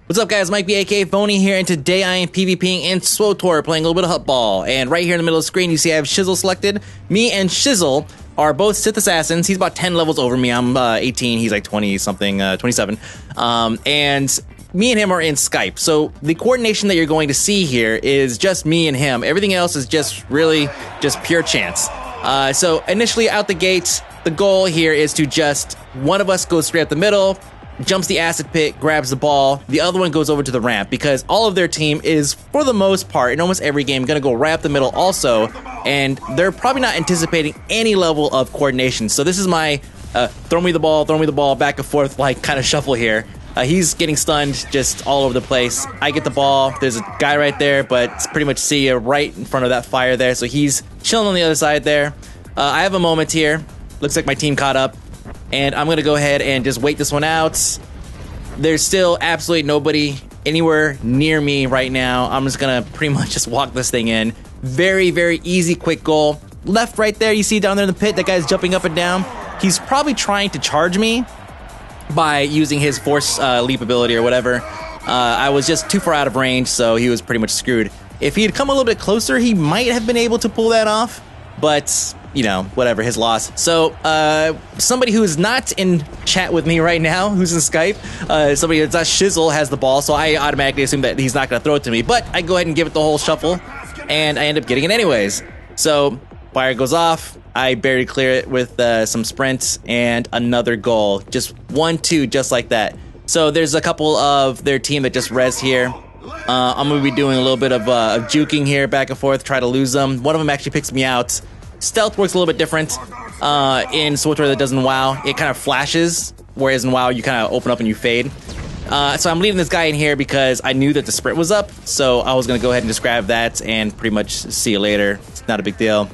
What's up, guys? Mike B, aka Phony here, and today I am PvPing in SWTOR, playing a little bit of Hutball. And right here in the middle of the screen, you see I have Shizzle selected. Me and Shizzle are both Sith Assassins. He's about 10 levels over me. I'm 18. He's like 20-something, 27. And me and him are in Skype. So the coordination that you're going to see here is just me and him. Everything else is just really just pure chance. So initially out the gate, the goal here is to just one of us goes straight up the middle, jumps the acid pit, grabs the ball, the other one goes over to the ramp, because all of their team is, for the most part, in almost every game, going to go right up the middle also, and they're probably not anticipating any level of coordination. So this is my throw me the ball, back and forth, like, kind of shuffle here. He's getting stunned just all over the place. I get the ball, there's a guy right there, but it's pretty much see you right in front of that fire there, so he's chilling on the other side there. I have a moment here. Looks like my team caught up. And I'm going to go ahead and just wait this one out. There's still absolutely nobody anywhere near me right now. I'm just going to pretty much just walk this thing in. Very, very easy, quick goal. Left right there, you see down there in the pit, that guy's jumping up and down. He's probably trying to charge me by using his force leap ability or whatever. I was just too far out of range, so he was pretty much screwed. If he had come a little bit closer, he might have been able to pull that off. But, you know, whatever, his loss. So, somebody who is not in chat with me right now, who's in Skype, somebody that's not Shizzle has the ball, so I automatically assume that he's not going to throw it to me. But I go ahead and give it the whole shuffle, and I end up getting it anyways. So, fire goes off, I barely clear it with some sprints, and another goal. Just 1-2, just like that. So, there's a couple of their team that just res here. I'm going to be doing a little bit of juking here, back and forth, try to lose them. One of them actually picks me out. Stealth works a little bit different in SWTOR that doesn't WoW. It kind of flashes, whereas in WoW you kind of open up and you fade. So I'm leaving this guy in here because I knew that the sprint was up, so I was going to go ahead and just grab that and pretty much see you later. It's not a big deal.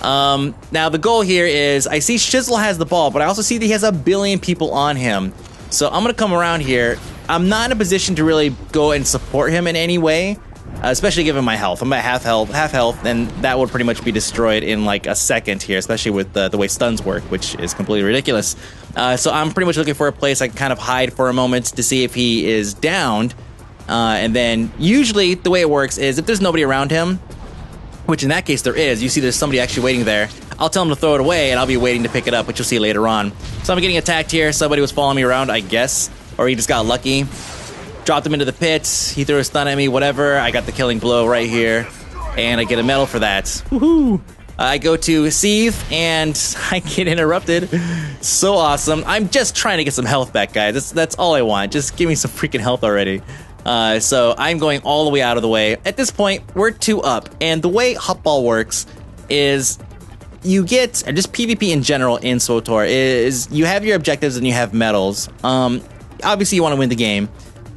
Now the goal here is, I see Shizzle has the ball, but I also see that he has 1 billion people on him. So I'm going to come around here. I'm not in a position to really go and support him in any way. Especially given my health. I'm at half health, and that would pretty much be destroyed in like a second here, especially with the way stuns work, which is completely ridiculous. So I'm pretty much looking for a place I can kind of hide for a moment to see if he is downed. And then usually the way it works is if there's nobody around him, which in that case there is, you see there's somebody actually waiting there, I'll tell him to throw it away and I'll be waiting to pick it up, which you'll see later on. So I'm getting attacked here. Somebody was following me around, I guess, or he just got lucky. Dropped him into the pit, he threw a stun at me, whatever. I got the killing blow right here, and I get a medal for that. Woohoo! I go to Seethe, and I get interrupted. So awesome. I'm just trying to get some health back, guys. That's all I want. Just give me some freaking health already. So I'm going all the way out of the way. At this point, we're 2 up, and the way Hutball works is you get, and just PvP in general in SWTOR, is you have your objectives and you have medals. Obviously, you want to win the game.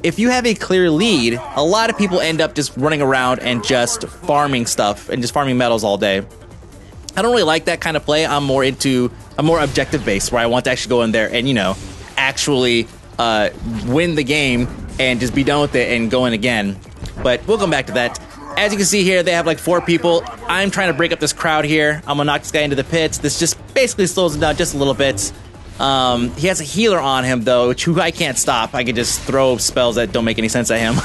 If you have a clear lead, a lot of people end up just running around and just farming stuff and just farming medals all day. I don't really like that kind of play. I'm more objective based, where I want to actually go in there and, you know, actually win the game and just be done with it and go in again. But we'll come back to that. As you can see here, they have like 4 people. I'm trying to break up this crowd here. I'm gonna knock this guy into the pits. This just basically slows him down just a little bit. He has a healer on him, though, which I can't stop. I can just throw spells that don't make any sense at him.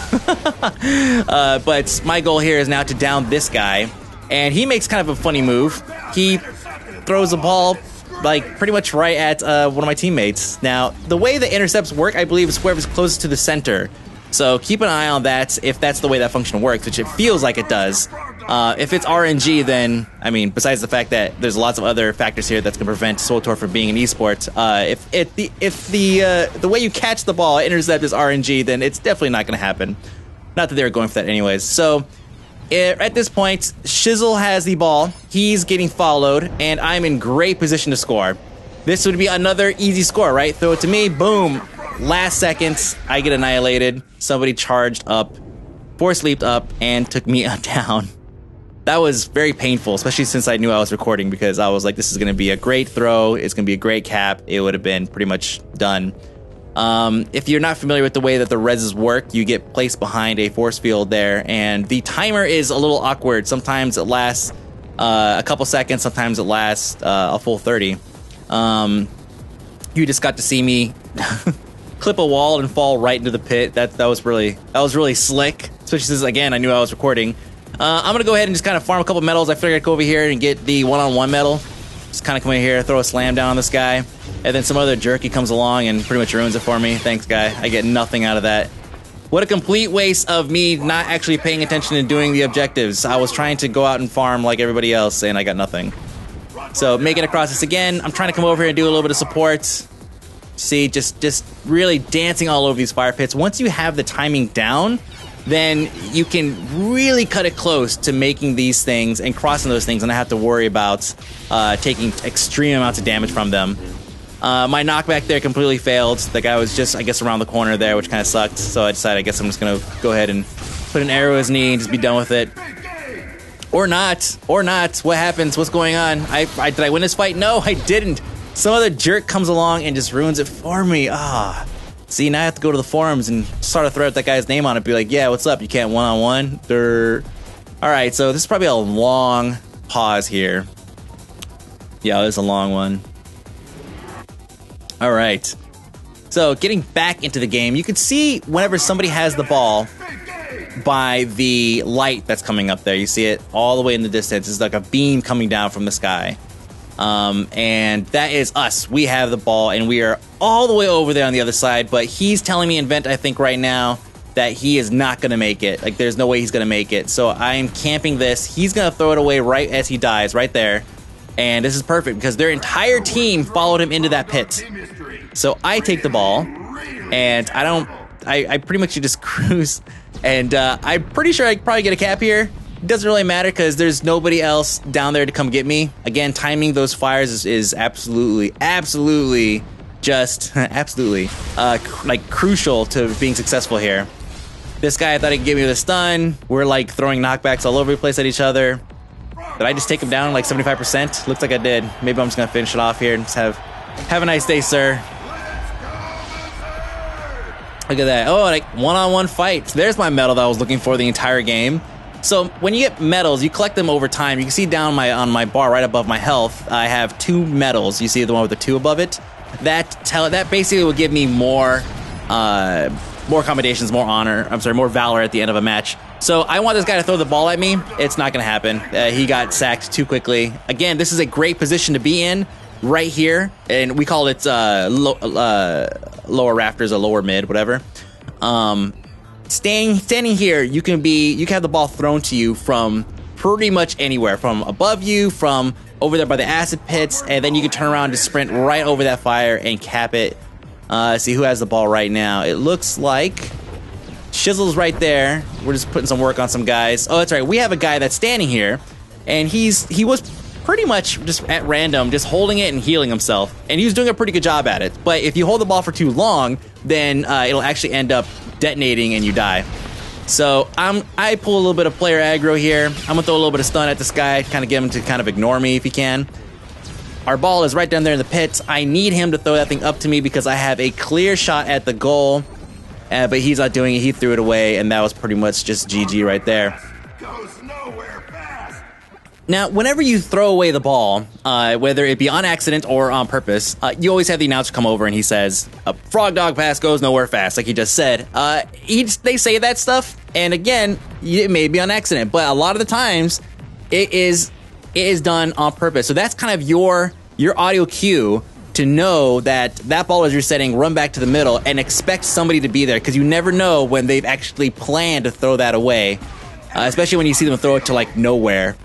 But my goal here is now to down this guy. And he makes kind of a funny move. He throws a ball, like, pretty much right at one of my teammates. Now, the way the intercepts work, I believe, is whoever's closest to the center. So keep an eye on that if that's the way that function works, which it feels like it does. If it's RNG, then, I mean, besides the fact that there's lots of other factors here that's going to prevent SWTOR from being an esport, if the way you catch the ball, intercept is RNG, then it's definitely not going to happen. Not that they were going for that anyways. So, at this point, Shizzle has the ball, he's getting followed, and I'm in great position to score. This would be another easy score, right? Throw it to me, boom. Last seconds, I get annihilated. Somebody charged up, force leaped up, and took me down. That was very painful, especially since I knew I was recording, because I was like, this is going to be a great throw, it's going to be a great cap, it would have been pretty much done. If you're not familiar with the way that the reses work, you get placed behind a force field there, and the timer is a little awkward. Sometimes it lasts a couple seconds, sometimes it lasts a full 30. You just got to see me clip a wall and fall right into the pit. That was really slick. Especially since, again, I knew I was recording. I'm gonna go ahead and just kind of farm a couple medals. I figured I'd go over here and get the one-on-one medal. Just kind of come in here, throw a slam down on this guy, and then some other jerky comes along and pretty much ruins it for me. Thanks, guy. I get nothing out of that. What a complete waste of me not actually paying attention and doing the objectives. I was trying to go out and farm like everybody else, and I got nothing. So making it across this again. I'm trying to come over here and do a little bit of support. See, just really dancing all over these fire pits. Once you have the timing down, then you can really cut it close to making these things and crossing those things and not have to worry about taking extreme amounts of damage from them. My knockback there completely failed. The guy was just, I guess, around the corner there, which kind of sucked. So I decided, I guess I'm just going to go ahead and put an arrow in his knee and just be done with it. Or not. Or not. What happens? What's going on? Did I win this fight? No, I didn't. Some other jerk comes along and just ruins it for me. Ah. See, now I have to go to the forums and start a thread with that guy's name on it. Be like, yeah, what's up? You can't one-on-one? Alright, so this is probably a long pause here. Yeah, this is a long one. Alright. So, getting back into the game, you can see whenever somebody has the ball by the light that's coming up there. You see it all the way in the distance. It's like a beam coming down from the sky. And that is us. We have the ball, and we are all the way over there on the other side, but he's telling me in vent, I think, right now, that he is not going to make it. Like, there's no way he's going to make it. So I am camping this. He's going to throw it away right as he dies, right there. And this is perfect, because their entire team followed him into that pit. So I take the ball, and I pretty much just cruise, and I'm pretty sure I could probably get a cap here. It doesn't really matter because there's nobody else down there to come get me. Again, timing those fires is absolutely just like crucial to being successful here. This guy, I thought he could get me with a stun. We're like throwing knockbacks all over the place at each other. Did I just take him down like 75%? Looks like I did. Maybe I'm just gonna finish it off here and just have a nice day, sir. Look at that. Oh, like one-on-one fight. So there's my medal that I was looking for the entire game. So when you get medals, you collect them over time. You can see down on my bar right above my health, I have 2 medals. You see the one with the 2 above it? That basically will give me more accommodations, more honor. I'm sorry, more valor at the end of a match. So I want this guy to throw the ball at me. It's not going to happen. He got sacked too quickly. Again, this is a great position to be in right here, and we call it lower rafters or lower mid, whatever. Standing here, you can have the ball thrown to you from pretty much anywhere, from above you, from over there by the acid pits, and then you can turn around and sprint right over that fire and cap it. See who has the ball right now. It looks like Shizzle's right there. We're just putting some work on some guys. Oh, that's right. We have a guy that's standing here, and he was pretty much just at random, just holding it and healing himself, and he was doing a pretty good job at it. But if you hold the ball for too long, then it'll actually end up detonating and you die. So I pull a little bit of player aggro here. I'm gonna throw a little bit of stun at this guy, kind of get him to kind of ignore me if he can. Our ball is right down there in the pits. I need him to throw that thing up to me because I have a clear shot at the goal, but he's not doing it. He threw it away, and that was pretty much just GG right there. Now, whenever you throw away the ball, whether it be on accident or on purpose, you always have the announcer come over and he says, "A frog dog pass goes nowhere fast," like he just said. They say that stuff, and again, it may be on accident, but a lot of the times, it is done on purpose. So that's kind of your audio cue to know that ball as you're setting, run back to the middle and expect somebody to be there, because you never know when they've actually planned to throw that away, especially when you see them throw it to like nowhere.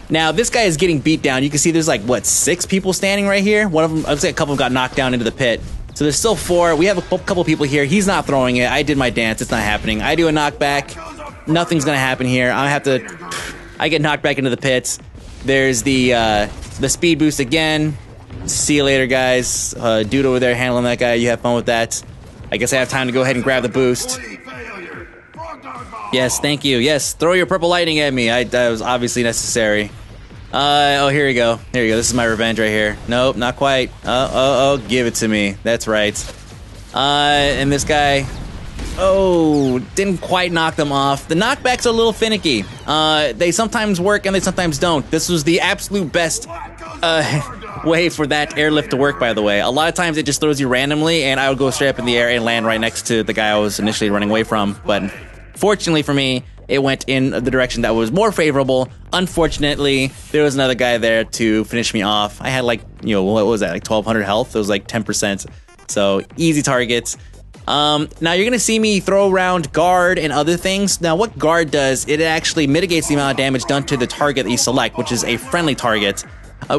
Now, this guy is getting beat down. You can see there's like, what, 6 people standing right here? One of them, I'd say a couple of them got knocked down into the pit. So there's still 4. We have a couple people here. He's not throwing it. I did my dance. It's not happening. I do a knockback. Nothing's going to happen here. I get knocked back into the pits. There's the speed boost again. See you later, guys. Dude over there handling that guy. You have fun with that. I guess I have time to go ahead and grab the boost. Yes, thank you. Yes, throw your purple lightning at me. That was obviously necessary. Oh, here we go. Here we go. This is my revenge right here. Nope, not quite. Oh, give it to me. That's right. And this guy, Oh, didn't quite knock them off. The knockbacks are a little finicky. They sometimes work and they sometimes don't. This was the absolute best way for that airlift to work, by the way. A lot of times it just throws you randomly, and I would go straight up in the air and land right next to the guy I was initially running away from. But fortunately for me, it went in the direction that was more favorable. Unfortunately, there was another guy there to finish me off. I had like, you know, what was that, like 1,200 health? It was like 10%. So easy targets. Now you're gonna see me throw around guard and other things. Now what guard does, it actually mitigates the amount of damage done to the target that you select, which is a friendly target.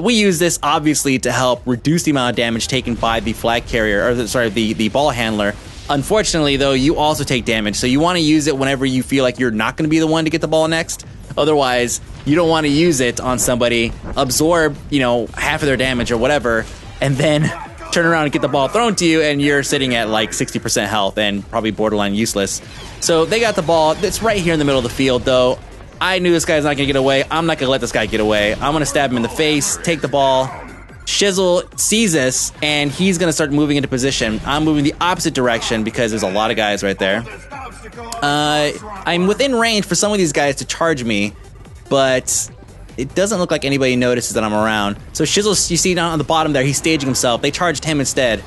We use this obviously to help reduce the amount of damage taken by the flag carrier, or sorry, the ball handler. Unfortunately though, you also take damage, so you want to use it whenever you feel like you're not going to be the one to get the ball next. Otherwise, you don't want to use it on somebody, absorb, you know, half of their damage or whatever, and then turn around and get the ball thrown to you, and you're sitting at like 60% health and probably borderline useless. So they got the ball. It's right here in the middle of the field, though. I knew this guy's not gonna get away. I'm not gonna let this guy get away. I'm gonna stab him in the face, take the ball. Shizzle sees this, and he's gonna start moving into position. I'm moving the opposite direction because there's a lot of guys right there. I'm within range for some of these guys to charge me, but it doesn't look like anybody notices that I'm around. So Shizzle, you see down on the bottom there, he's staging himself. They charged him instead.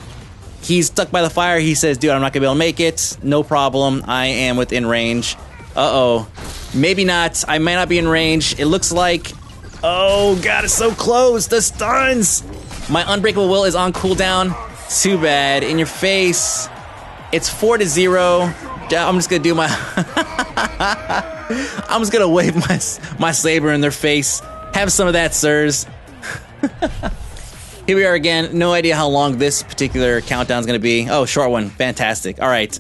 He's stuck by the fire. He says, dude, I'm not gonna be able to make it. No problem. I am within range. Uh-oh. Maybe not. I might not be in range. It looks like... Oh, God, it's so close. The stuns. My Unbreakable Will is on cooldown. Too bad. In your face. It's 4-0. I'm just gonna do my... I'm just gonna wave my saber in their face. Have some of that, sirs. Here we are again. No idea how long this particular countdown is gonna be. Oh, short one. Fantastic. All right.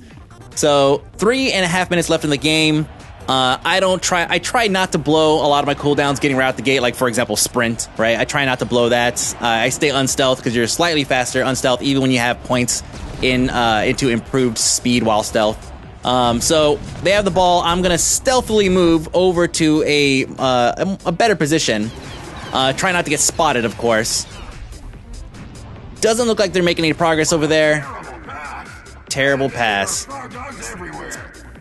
So 3.5 minutes left in the game. I try not to blow a lot of my cooldowns getting right out the gate, like for example sprint, right? I try not to blow that. I stay unstealth because you're slightly faster unstealth even when you have points into improved speed while stealth. So they have the ball. I'm gonna stealthily move over to a better position. Try not to get spotted, of course. Doesn't look like they're making any progress over there. Terrible pass.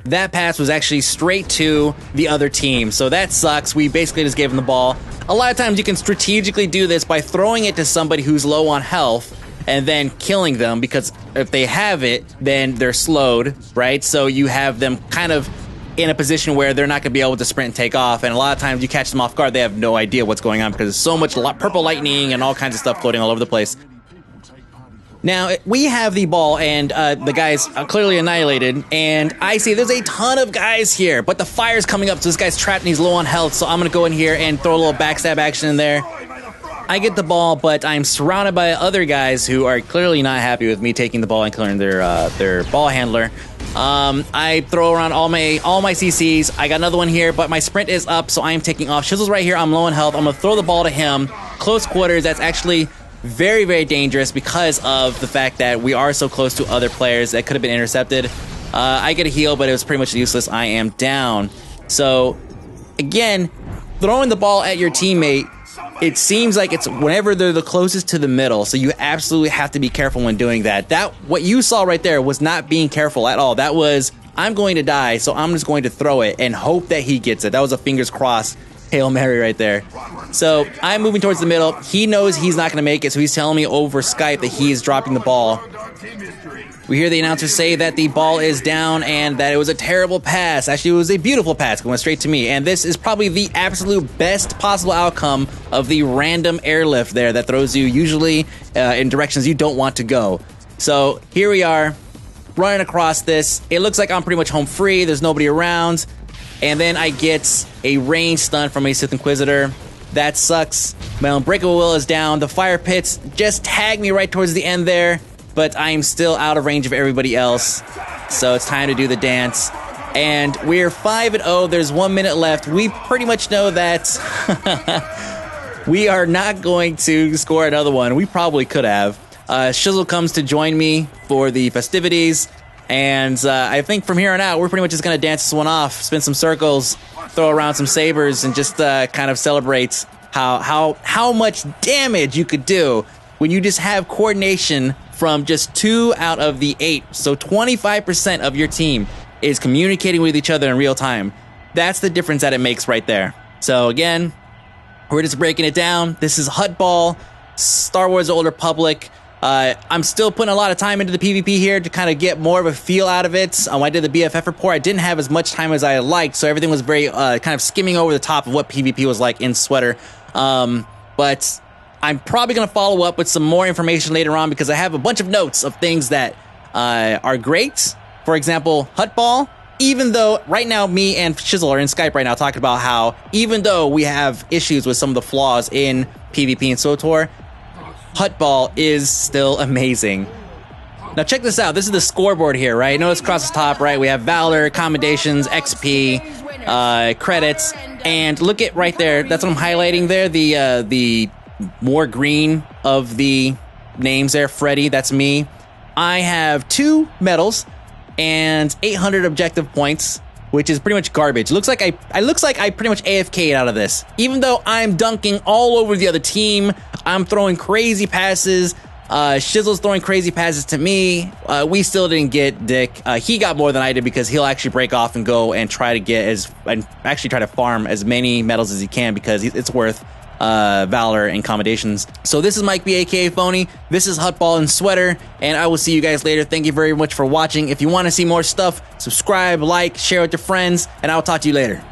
That pass was actually straight to the other team, so that sucks. We basically just gave them the ball. A lot of times you can strategically do this by throwing it to somebody who's low on health and then killing them, because if they have it, then they're slowed, right? So you have them kind of in a position where they're not going to be able to sprint and take off, and a lot of times you catch them off guard, they have no idea what's going on because there's so much purple lightning and all kinds of stuff floating all over the place. Now, we have the ball, and the guy's clearly annihilated, and I see there's a ton of guys here, but the fire's coming up, so this guy's trapped and he's low on health, so I'm going to go in here and throw a little backstab action in there. I get the ball, but I'm surrounded by other guys who are clearly not happy with me taking the ball and killing their ball handler. I throw around all my CCs. I got another one here, but my sprint is up, so I am taking off. Shizzle's right here. I'm low on health. I'm going to throw the ball to him. Close quarters, that's actually... very, very dangerous because of the fact that we are so close to other players that could have been intercepted. I get a heal, but it was pretty much useless. I am down. So, again, throwing the ball at your teammate, it seems like it's whenever they're the closest to the middle, so you absolutely have to be careful when doing that. What you saw right there was not being careful at all. That was, I'm going to die, so I'm just going to throw it and hope that he gets it. That was a fingers crossed Hail Mary right there. So I'm moving towards the middle. He knows he's not going to make it, so he's telling me over Skype that he is dropping the ball. We hear the announcer say that the ball is down and that it was a terrible pass. Actually, it was a beautiful pass. It went straight to me. And this is probably the absolute best possible outcome of the random airlift there that throws you usually in directions you don't want to go. So here we are, running across this. It looks like I'm pretty much home free. There's nobody around. And then I get a range stun from a Sith Inquisitor. That sucks. My Unbreakable Will is down. The fire pits just tag me right towards the end there, but I am still out of range of everybody else. So it's time to do the dance. And we're 5-0. There's 1 minute left. We pretty much know that we are not going to score another one. We probably could have. Shizzle comes to join me for the festivities. And I think from here on out, we're pretty much just going to dance this one off, spin some circles, throw around some sabers, and just kind of celebrate how much damage you could do when you just have coordination from just 2 out of the 8. So 25% of your team is communicating with each other in real time. That's the difference that it makes right there. So again, we're just breaking it down. This is Hutball, Star Wars: The Old Republic. I'm still putting a lot of time into the PvP here to kind of get more of a feel out of it. I did the BFF report. I didn't have as much time as I liked, so everything was very kind of skimming over the top of what PvP was like in SWTOR. But I'm probably going to follow up with some more information later on because I have a bunch of notes of things that are great. For example, Hutball. Even though right now me and Shizzle are in Skype right now talking about how even though we have issues with some of the flaws in PvP and SWTOR, Hutball is still amazing. Now check this out. This is the scoreboard here, right? Notice across the top, right? We have Valor, Commendations, XP, credits, and look at right there. That's what I'm highlighting there. The more green of the names there. Freddy, that's me. I have 2 medals and 800 objective points, which is pretty much garbage. Looks like I pretty much AFK'd out of this. Even though I'm dunking all over the other team, I'm throwing crazy passes. Shizzle's throwing crazy passes to me. We still didn't get Dick. He got more than I did because he'll actually break off and go and try to farm as many medals as he can because it's worth Valor and Commendations. So this is Mike B, aka Phony. This is Hutball and SWTOR, and I will see you guys later. Thank you very much for watching. If you want to see more stuff, subscribe, like, share with your friends, and I will talk to you later.